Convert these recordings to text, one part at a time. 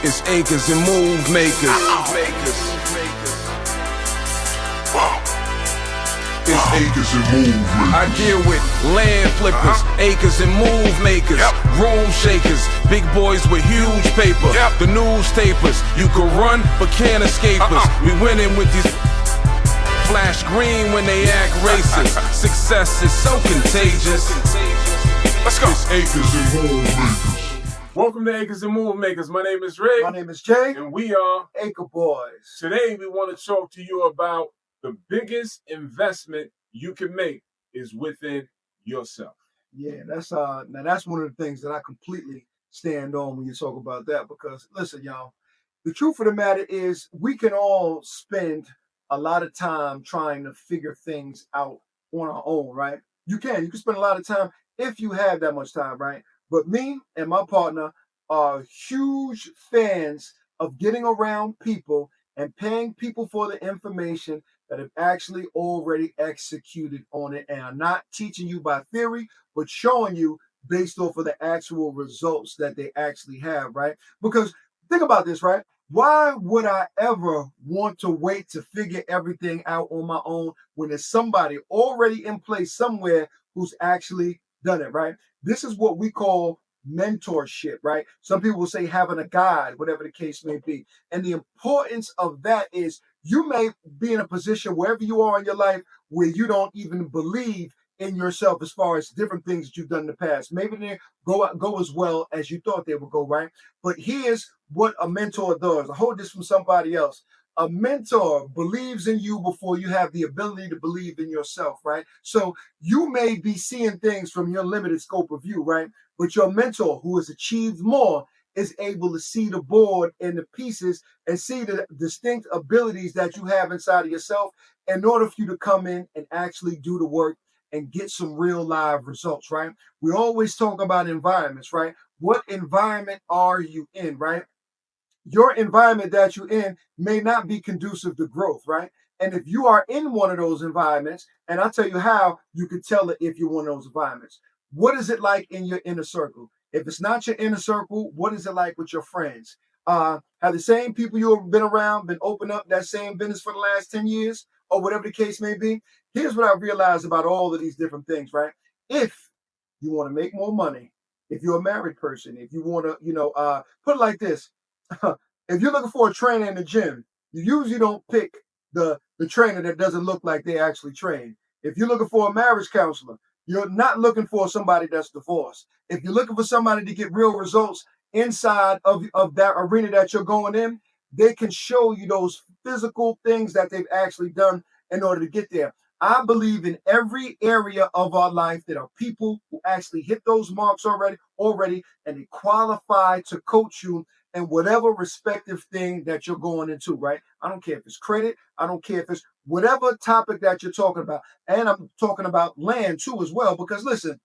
It's acres and move makers. It's acres and move makers. I deal with land flippers, acres and move makers, room shakers, big boys with huge paper, the newspapers. You can run but can't escape us. We winning with these flash green when they act racist. Success is so contagious. Let's go. It's acres and move makers. Welcome to Acres and Move Makers. My name is Rick. My name is Jay. And we are Acre Boys. Today we want to talk to you about the biggest investment you can make is within yourself. Yeah, that's now that's one of the things that I completely stand on when you talk about that, because listen, y'all, the truth of the matter is we can all spend a lot of time trying to figure things out on our own, right? You can spend a lot of time if you have that much time, right? But me and my partner are huge fans of getting around people and paying people for the information that have actually already executed on it and are not teaching you by theory, but showing you based off of the actual results that they actually have, right? Because think about this, right? Why would I ever want to wait to figure everything out on my own when there's somebody already in place somewhere who's actually done it, right? This is what we call mentorship, right? Some people will say having a guide, whatever the case may be. And the importance of that is you may be in a position wherever you are in your life where you don't even believe in yourself as far as different things that you've done in the past. Maybe they go as well as you thought they would go, right? But here's what a mentor does. I heard this from somebody else. A mentor believes in you before you have the ability to believe in yourself, right? So you may be seeing things from your limited scope of view, right? But your mentor, who has achieved more, is able to see the board and the pieces and see the distinct abilities that you have inside of yourself in order for you to come in and actually do the work and get some real live results, right? We always talk about environments, right? What environment are you in, right? Your environment that you're in may not be conducive to growth, right? And if you are in one of those environments, and I'll tell you how you can tell it if you're one of those environments. What is it like in your inner circle? If it's not your inner circle, what is it like with your friends? Have the same people you have been around been open up that same business for the last 10 years or whatever the case may be? Here's what I realized about all of these different things, right? If you want to make more money, if you're a married person, if you want to, put it like this. If you're looking for a trainer in the gym, you usually don't pick the trainer that doesn't look like they actually train. If you're looking for a marriage counselor, you're not looking for somebody that's divorced. If you're looking for somebody to get real results inside of that arena that you're going in, they can show you those physical things that they've actually done in order to get there. I believe in every area of our life there are people who actually hit those marks already, and they qualify to coach you in whatever respective thing that you're going into, right? I don't care if it's credit. I don't care if it's whatever topic that you're talking about. And I'm talking about land too as well, because listen,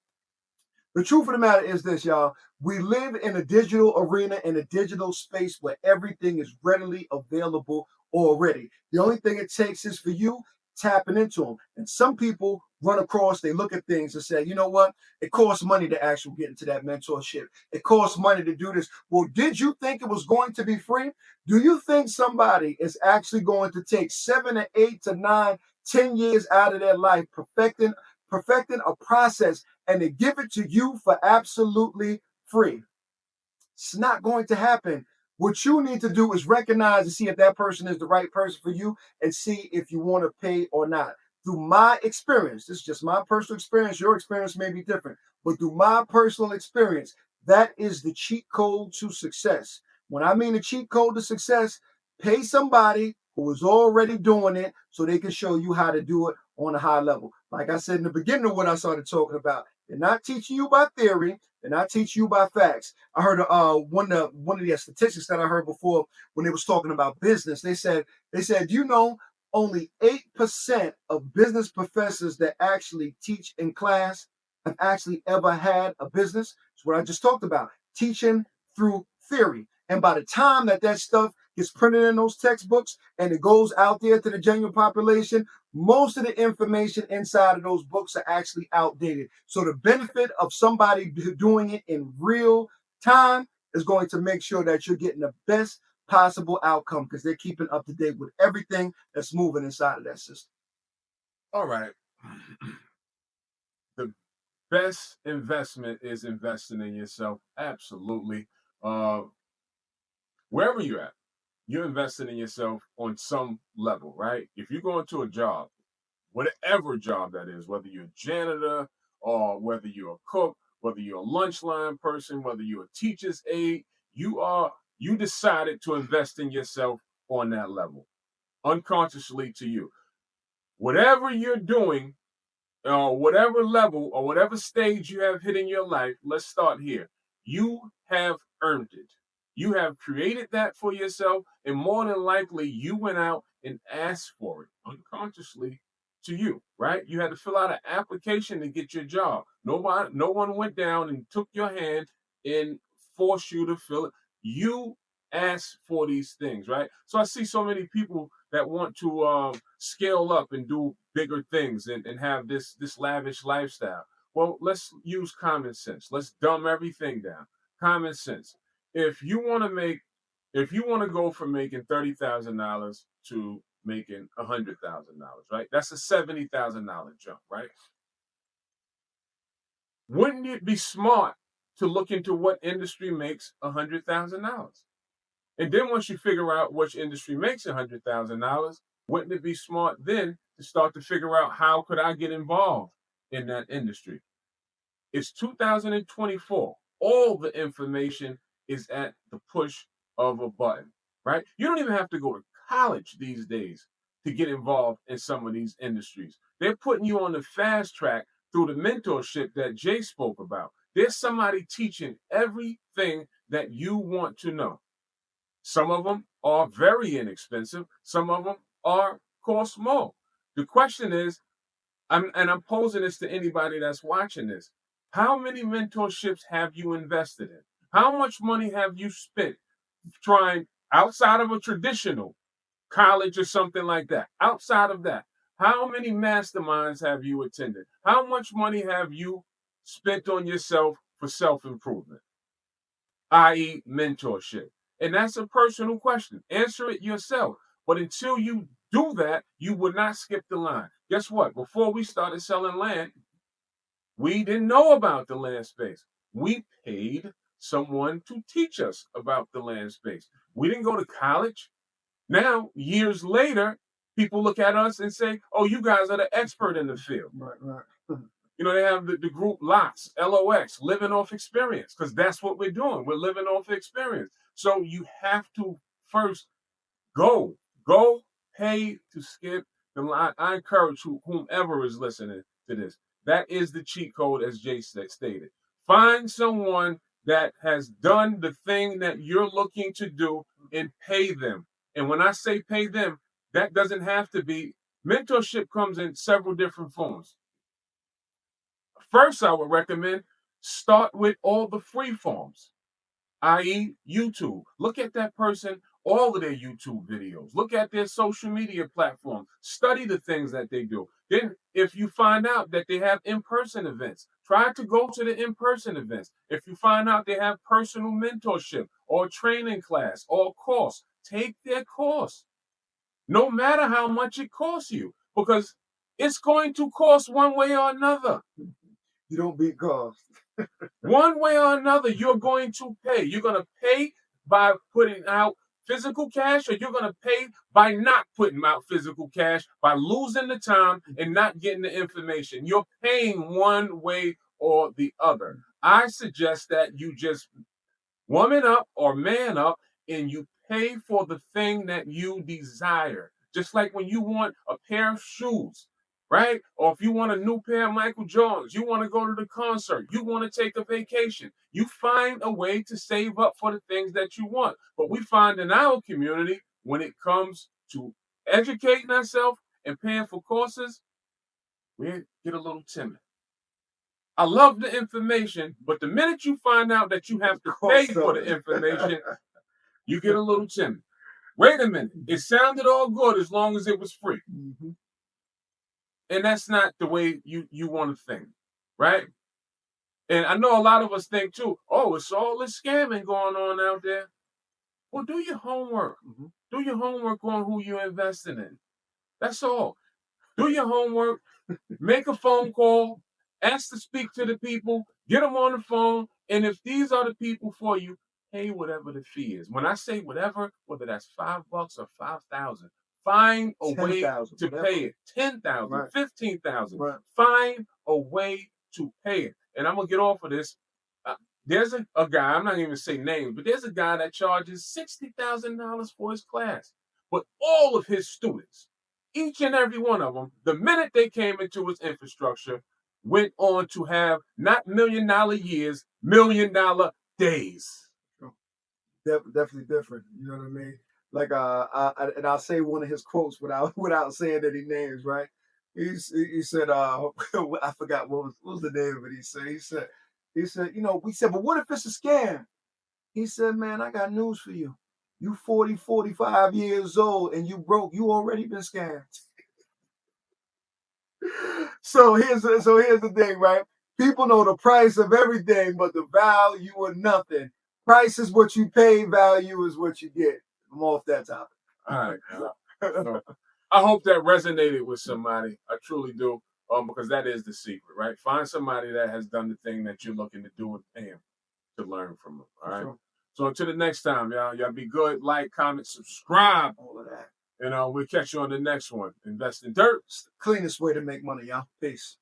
the truth of the matter is this, y'all. We live in a digital arena, in a digital space where everything is readily available already. The only thing it takes is for you tapping into them. And some people run across, they look at things and say, you know what? It costs money to actually get into that mentorship. It costs money to do this. Well, did you think it was going to be free? Do you think somebody is actually going to take 7 to 8 to 9, 10 years out of their life perfecting a process and to give it to you for absolutely free? It's not going to happen. What you need to do is recognize and see if that person is the right person for you and see if you want to pay or not. Through my experience, this is just my personal experience, your experience may be different, but through my personal experience, that is the cheat code to success. When I mean the cheat code to success, pay somebody who is already doing it so they can show you how to do it on a high level. Like I said in the beginning of what I started talking about, they're not teaching you by theory. They're not teaching you by facts. I heard one of the statistics that I heard before when they was talking about business. They said, you know, only 8% of business professors that actually teach in class have actually ever had a business. It's what I just talked about, teaching through theory. And by the time that stuff gets printed in those textbooks and it goes out there to the general population, most of the information inside of those books are actually outdated. So the benefit of somebody doing it in real time is going to make sure that you're getting the best possible outcome because they're keeping up to date with everything that's moving inside of that system. All right. The best investment is investing in yourself. Absolutely. Wherever you're at, you're investing in yourself on some level, right? If you go into a job, whatever job that is, whether you're a janitor or whether you're a cook, whether you're a lunch line person, whether you're a teacher's aide, you decided to invest in yourself on that level, unconsciously to you. Whatever you're doing, whatever level or whatever stage you have hit in your life, let's start here. You have earned it. You have created that for yourself, and more than likely, you went out and asked for it unconsciously to you, right? You had to fill out an application to get your job. No one went down and took your hand and forced you to fill it. You asked for these things, right? So I see so many people that want to scale up and do bigger things and have this lavish lifestyle. Well, let's use common sense. Let's dumb everything down. Common sense. If you want to go from making $30,000 to making $100,000, right? That's a $70,000 jump, right? Wouldn't it be smart to look into what industry makes $100,000? And then once you figure out which industry makes $100,000, wouldn't it be smart then to start to figure out how could I get involved in that industry? It's 2024. All the information is at the push of a button, right? You don't even have to go to college these days to get involved in some of these industries. They're putting you on the fast track through the mentorship that Jay spoke about. There's somebody teaching everything that you want to know. Some of them are very inexpensive. Some of them cost more. The question is, I'm posing this to anybody that's watching this. How many mentorships have you invested in? How much money have you spent trying outside of a traditional college or something like that? Outside of that, how many masterminds have you attended? How much money have you spent on yourself for self-improvement, i.e. mentorship? And that's a personal question. Answer it yourself. But until you do that, you would not skip the line. Guess what? Before we started selling land, we didn't know about the land space. We paid someone to teach us about the land space. We didn't go to college. Now, years later, people look at us and say, oh, you guys are the expert in the field. Right. You know, they have the group LOX, LOX, living off experience, because that's what we're doing. We're living off experience. So you have to first go pay to skip the line. I encourage whomever is listening to this. That is the cheat code, as Jay stated. Find someone that has done the thing that you're looking to do and pay them. And when I say pay them, that doesn't have to be. Mentorship comes in several different forms. First, I would recommend start with all the free forms, i.e. YouTube. Look at that person, all of their YouTube videos. Look at their social media platform. Study the things that they do. Then if you find out that they have in-person events, try to go to the in-person events. If you find out they have personal mentorship or training class or course, take their course. No matter how much it costs you, because it's going to cost one way or another. You don't beat cost. One way or another, you're going to pay. You're going to pay by putting out physical cash, or you're going to pay by not putting out physical cash, by losing the time and not getting the information. You're paying one way or the other. I suggest that you just woman up or man up and you pay for the thing that you desire. Just like when you want a pair of shoes, right? Or if you want a new pair of Michael Jordans, you want to go to the concert, you want to take a vacation, you find a way to save up for the things that you want. But we find in our community, when it comes to educating ourselves and paying for courses, we get a little timid. I love the information, but the minute you find out that you have to pay for the information, you get a little timid. Wait a minute. It sounded all good as long as it was free. Mm-hmm. And that's not the way you want to think, right? And I know a lot of us think too, oh, it's all this scamming going on out there. Well, do your homework. Mhm. Do your homework on who you're investing in. That's all. Do your homework. Make a phone call. Ask to speak to the people. Get them on the phone. And if these are the people for you, pay whatever the fee is. When I say whatever, whether that's $5 or 5,000, find a way 10,000, to whatever. pay it. 10,000, Right. 15,000. Right. Find a way to pay it. And I'm gonna get off of this. There's a guy, I'm not even gonna say names, but there's a guy that charges $60,000 for his class. But all of his students, each and every one of them, the minute they came into his infrastructure, went on to have not $1 million years, $1 million days. Definitely different. You know what I mean? Like and I'll say one of his quotes without saying any names, right? He said I forgot what was the name of it. He said, you know, we said, but what if it's a scam? He said, man, I got news for you. You 40, 45 years old and you broke, you already been scammed. So here's the thing, right? People know the price of everything, but the value of nothing. Price is what you pay, value is what you get. I'm off that topic. All right. So, I hope that resonated with somebody. I truly do. Because that is the secret, right? Find somebody that has done the thing that you're looking to do and pay them to learn from them. All right. Sure. So until the next time, y'all be good, like, comment, subscribe. All of that. And we'll catch you on the next one. Invest in dirt. It's the cleanest way to make money, y'all. Peace.